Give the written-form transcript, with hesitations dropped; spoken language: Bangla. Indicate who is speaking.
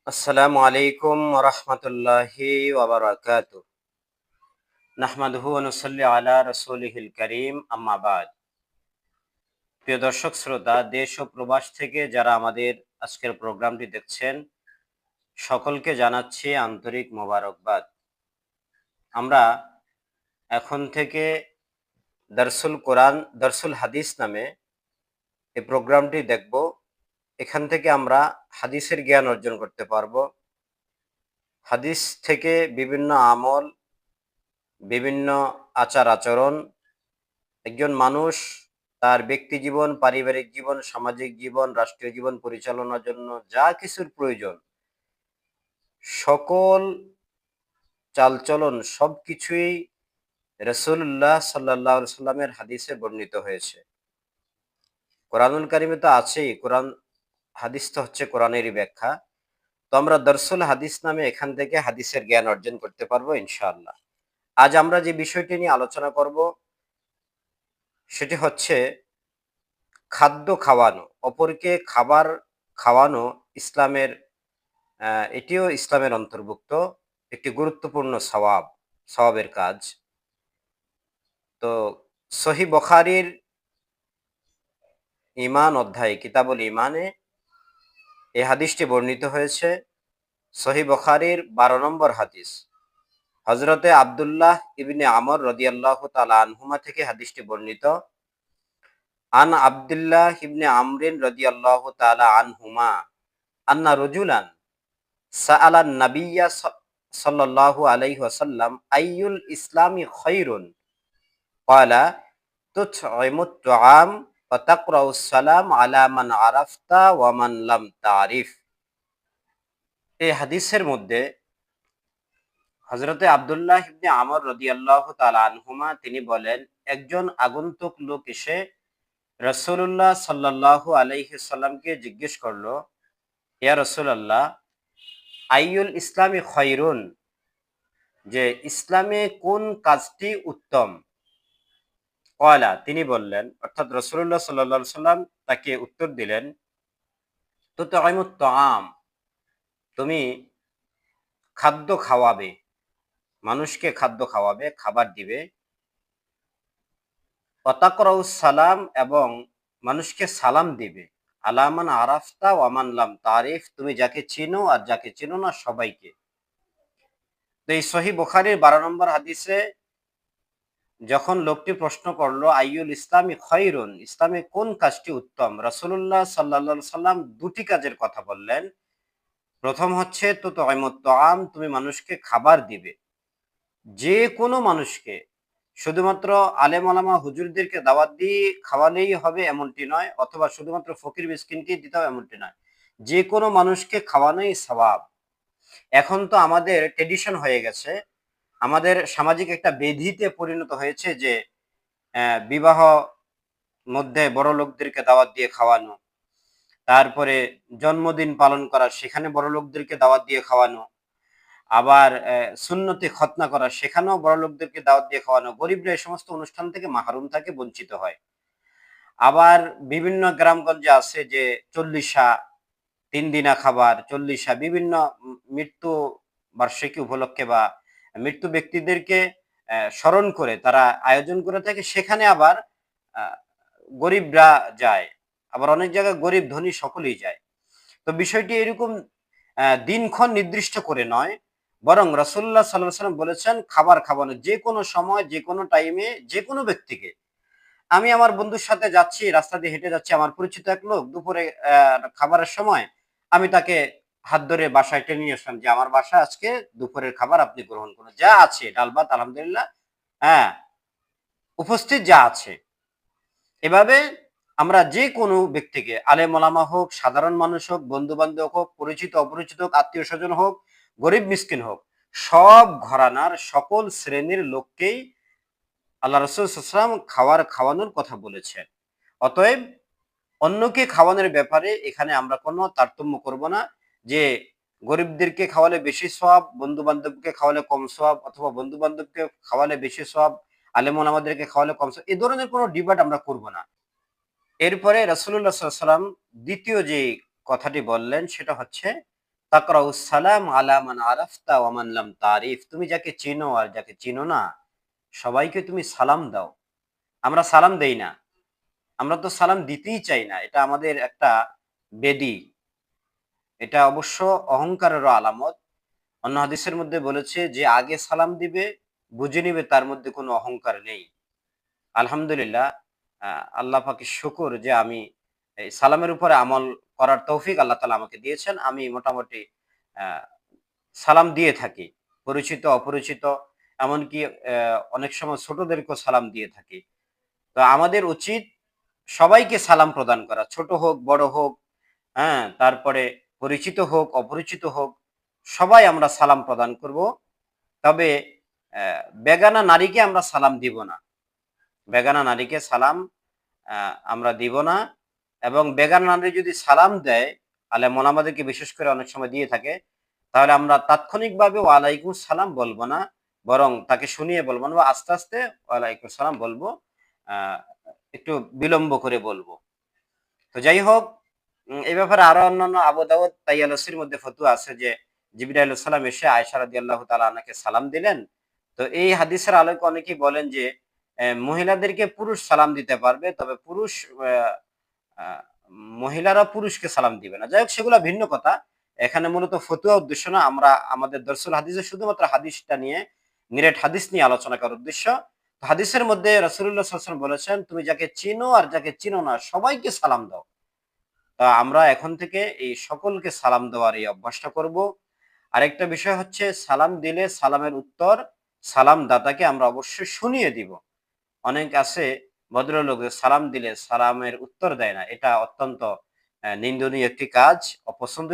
Speaker 1: আসসালামু আলাইকুম ওয়া রাহমাতুল্লাহি ওয়া বারাকাতুহু। নাহমাদুহু ওয়া নুসাল্লি আলা রাসূলিহিল কারীম, আম্মা বাদ। প্রিয় দর্শক শ্রোতা, দেশ ও প্রবাস থেকে যারা আমাদের আজকের প্রোগ্রামটি দেখছেন, সকলকে জানাচ্ছি আন্তরিক মোবারকবাদ। আমরা এখন থেকে দারসুল কোরআন, দারসুল হাদিস নামে এই প্রোগ্রামটি দেখব। এখান থেকে আমরা হাদিসের জ্ঞান অর্জন করতে পারবো। হাদিস থেকে বিভিন্ন আমল, বিভিন্ন আচার আচরণ একজন মানুষ তার ব্যক্তি জীবন, পারিবারিক জীবন, সামাজিক জীবন, রাষ্ট্রীয় জীবন পরিচালনার জন্য যা কিছুর প্রয়োজন, সকল চালচলন সবকিছুই রাসূলুল্লাহ সাল্লাল্লাহু আলাইহি সাল্লামের হাদিসে বর্ণিত হয়েছে। কোরআনুল কারিমে তো আছেই, কোরআন হাদিস তো হচ্ছে কোরআনেরই ব্যাখ্যা। তো আমরা দরসুল হাদিস নামে এখান থেকে হাদিসের জ্ঞান অর্জন করতে পারবো ইনশাআল্লাহ। আজ আমরা যে বিষয়টি নিয়ে আলোচনা করব সেটি হচ্ছে খাদ্য খাওয়ানো, অপরকে খাবার খাওয়ানো ইসলামের এটিও ইসলামের অন্তর্ভুক্ত একটি গুরুত্বপূর্ণ সওয়াবের কাজ। তো সহিহ বুখারীর ঈমান অধ্যায়, কিতাবুল ঈমানে এই হাদিসটি বর্ণিত হয়েছে। সহিহ বুখারীর ১২ নম্বর হাদিস। হযরতে আব্দুল্লাহ ইবনে আমর রাদিয়াল্লাহু তাআলা আনহুমা থেকে হাদিসটি বর্ণিত। আন আব্দুল্লাহ ইবনে আমরিন রাদিয়াল্লাহু তাআলা আনহুমা আন্না রাজুলান সাআলান নাবিয়্যা সাল্লাল্লাহু আলাইহি ওয়াসাল্লাম আইয়ুল ইসলামি খায়রুন ক্বালা তুতঈমুত তুআম ওয়া তাকরাউস সালাম আলা মান আরাফতা ওয়া মান লাম তারিফ। এই হাদিসের মধ্যে হযরতে আব্দুল্লাহ ইবনে আমর রাদিয়াল্লাহু তাআলা আনহুমা তিনি বলেন, একজন আগন্তুক লোক এসে রাসূলুল্লাহ সাল্লাল্লাহু আলাইহি সাল্লামকে জিজ্ঞেস করলো, ইয়া রাসূলুল্লাহ, আইয়ুল ইসলামি খায়রুন, যে ইসলামে কোন কাজটি উত্তম? কয়লা, তিনি বললেন, অর্থাৎ রাসূলুল্লাহ সাল্লাল্লাহু আলাইহি সাল্লাম তাকে উত্তর দিলেন, তুতঈমুত তুআম, তুমি খাদ্য খাওয়াবে, মানুষকে খাদ্য খাওয়াবে, খাবার দিবে। ওয়া তাকরাউস সালাম, এবং মানুষকে সালাম দিবে। আলা মান আরাফতা ওয়া মান লাম তারিফ, তুমি যাকে চিনো আর যাকে চিনো না সবাইকে। তো এই সহিহ বুখারীর ১২ নম্বর হাদিসে যখন লোকটি প্রশ্ন করলো আইয়ুল ইসলামি খয়রুন, ইসলামে কোন কাজটি উত্তম, রাসূলুল্লাহ সাল্লাল্লাহু আলাইহি সাল্লাম দুটি কাজের কথা বললেন। প্রথম হচ্ছে তুতঈমুত তুআম, তুমি মানুষকে খাবার দিবে। যে কোনো মানুষকে, শুধুমাত্র আলেম ওলামা হুজুরদেরকে দাওয়াত দিয়ে খাওয়ালেই হবে এমনটি নয়, অথবা শুধুমাত্র ফকির মিসকিনকে দিতে হবে এমনটি নয়। যে কোনো মানুষকে খাওয়ানোই সওয়াব। এখন তো আমাদের ট্রেডিশন হয়ে গেছে, আমাদের সামাজিক একটা বেধিতে পরিণত হয়েছে যে বিবাহ মধ্যে বড় লোকদেরকে দাওয়াত দিয়ে খাওয়ানো, তারপরে জন্মদিন পালন করা, সেখানে বড় লোকদেরকে দাওয়াত দিয়ে খাওয়ানো, আবার সুন্নতে খতনা করা, সেখানেও বড় লোকদেরকে দাওয়াত দিয়ে খাওয়ানো। গরিবরা এই সমস্ত অনুষ্ঠান থেকে মাহরুম থাকে, বঞ্চিত হয়। আবার বিভিন্ন গ্রামগঞ্জে আছে যে চল্লিশা, ৩ দিনা খাবার, চল্লিশা, বিভিন্ন মৃত্যু বার্ষিকী উপলক্ষে বা মৃত্যু ব্যক্তিদেরকে স্মরণ করে তারা আয়োজন করে থাকে। সেখানে আবার আহ, গরিবরা যায়, আবার অনেক জায়গায় গরিব ধনী সকলেই যায়। তো বিষয়টি এরকম দিনক্ষণ নির্দিষ্ট করে নয়, বরং রাসূলুল্লাহ সাল্লাল্লাহু আলাইহি ওয়াসাল্লাম বলেছেন খাবার খাওয়ানো, যে কোনো সময়, যে কোনো টাইমে, যে কোনো ব্যক্তিকে। আমি আমার বন্ধুর সাথে যাচ্ছি, রাস্তা দিয়ে হেঁটে যাচ্ছি, আমার পরিচিত এক লোক দুপুরে খাবারের সময় আমি তাকে হাত ধরে বাসায় টেনে নিয়ে আসলাম যে আমার বাসায় আজকে দুপুরের খাবার আপনি গ্রহণ করুন, যা আছে ডাল ভাত আলহামদুলিল্লাহ, হ্যাঁ, উপস্থিত যা আছে। এভাবে আমরা যে কোনো ব্যক্তিকে, আলেম ওলামা হোক, সাধারণ মানুষ হোক, বন্ধু বান্ধব হোক, পরিচিত অপরিচিত হোক, আত্মীয় স্বজন হোক, গরিব মিসকিন হোক, সব ঘরানার সকল শ্রেণীর লোককেই আল্লাহ রাসূল সাল্লাল্লাহু আলাইহি ওয়াসাল্লাম খাওয়ানোর কথা বলেছেন। অতএব অন্যকে খাওয়ানোর ব্যাপারে এখানে আমরা কোনো তারতম্য করব না, যে গরিবদেরকে খাওয়ালে বেশি সওয়াব, বন্ধু বান্ধবকে খাওয়ালে কম সওয়াব, অথবা বন্ধু বান্ধবকে খাওয়ালে বেশি সওয়াব, আলেম ওলামাদেরকে খাওয়ালে কম সওয়াব, এই ধরনের কোনো ডিবেট আমরা করব না। এরপরে রাসূলুল্লাহ সাল্লাল্লাহু আলাইহি ওয়াসাল্লাম দ্বিতীয় যে কথাটি বললেন সেটা হচ্ছে তাকরাউস সালাম আলা মান আরাফতা ওয়া মান লাম তারিফ, তুমি যাকে চিনো আর যাকে চিনো না সবাইকে তুমি সালাম দাও। আমরা সালাম দেই না, আমরা তো সালাম দিতেই চাই না, এটা আমাদের একটা বেদী, এটা অবশ্য অহংকারেরও আলামত। অন্য হাদিসের মধ্যে বলেছে যে আগে সালাম দিবে বুঝে নিবে তার মধ্যে কোনো অহংকার নেই। আলহামদুলিল্লাহ, আল্লাহ পাকের শুকর যে আমি এই সালামের উপরে আমল করার তৌফিক আল্লাহ তাআলা আমাকে দিয়েছেন। আমি মোটামুটি আহ, সালাম দিয়ে থাকি, পরিচিত অপরিচিত, এমনকি অনেক সময় ছোটদেরকেও সালাম দিয়ে থাকি। তো আমাদের উচিত সবাইকে সালাম প্রদান করা, ছোট হোক বড় হোক, হ্যাঁ, তারপরে পরিচিত হোক অপরিচিত হোক, সবাই আমরা সালাম প্রদান করব। তবে বেগানা নারীকে আমরা সালাম দিব না, বেগানা নারীকে সালাম আমরা দিব না। এবং বেগানা নারী যদি সালাম দেয়, আলেম ওলামাদেরকে বিশেষ করে অনেক সময় দিয়ে থাকে, তাহলে আমরা তাৎক্ষণিকভাবে ওয়ালাইকুম সালাম বলবো না, বরং তাকে শুনিয়ে বলবো না, বা আস্তে আস্তে ওয়ালাইকুম সালাম বলবো, আহ, একটু বিলম্ব করে বলবো। তো যাই হোক, এই ব্যাপারে আরো অন্যান্য আবু দাউদ তাইয়ালসির মধ্যে ফতোয়া আছে যে জিবরাইল আলাইহিস সালাম এসে আয়েশা রাদিয়াল্লাহু তাআলা আনহাকে সালাম দিলেন। তো এই হাদিসের আলোকে অনেকেই বলেন যে মহিলাদেরকে পুরুষ সালাম দিতে পারবে, তবে পুরুষ আহ, মহিলারা পুরুষকে সালাম দিবে না। যাই হোক, সেগুলো ভিন্ন কথা। এখানে মূলত ফতুয়া উদ্দেশ্য না, আমরা আমাদের দর্সুল হাদিসে শুধুমাত্র হাদিসটা নিয়ে, নিরেট হাদিস নিয়ে আলোচনা করার উদ্দেশ্য। তো হাদিসের মধ্যে রাসূলুল্লাহ সাল্লাল্লাহু আলাইহি ওয়াসাল্লাম বলেছেন, তুমি যাকে চিনো আর যাকে চিনো না সবাইকে সালাম দাও। তা আমরা এখন থেকে এই সকলকে সালাম দেওয়ার এই অভ্যাসটা করব। আরেকটা বিষয় হচ্ছে, সালাম দিলে সালামের উত্তর সালাম দাতাকে আমরা অবশ্যই শুনিয়ে দিব। অনেক আছে ভদ্রলোক যে সালাম দিলে সালামের উত্তর দেয় না, এটা অত্যন্ত নিন্দনীয় একটি কাজ, অপছন্দ।